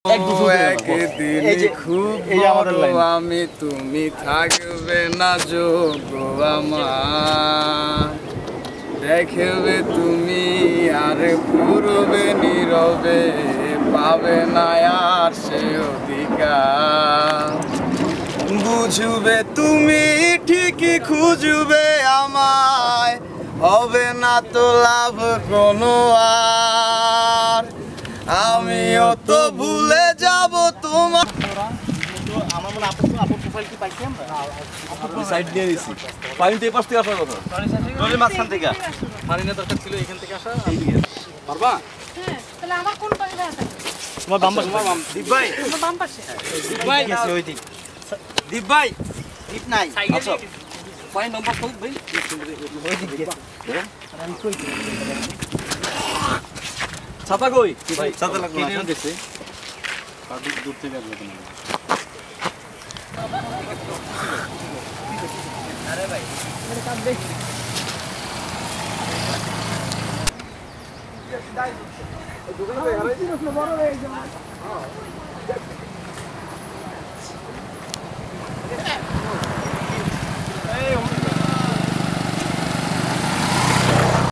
একদিন খুব বড় আমি তুমি থাকবে না যোগ্য আমার দেখবে তুমি আর পুরবে নীরবে পাবে না আর সে অধিকার বুঝবে তুমি ঠিকই খুঁজবে আমায় হবে না তো লাভ কোনো আর আমিও তো ভুলে যাব তোমার আমার মনে আপু প্রোফাইল কি পাইছি আমরা সাইড দিয়ে দিছি পানি তো এই পাশ থেকে আসার কথা নদীর মাঝখান থেকে পানি না দরকার ছিল এখান থেকে আসা পারবা হ্যাঁ তাহলে আমার কোন পাশে দাঁড়াতে তোমার বাম পাশে দীপ ভাই আমার বাম পাশে দীপ ভাই গেছে ওই দিক দীপ ভাই দীপ নাই আচ্ছা পানি নম্বর কত ভাই ওই দিক গেছে আমি কই ছাতা কই ভাই ছাতা লাগবে কিনে দিছে দূর থেকে আসবে তোমার আরে ভাই এটা কাট দে দোকানে হারাই দিন বড় হয়ে যাবে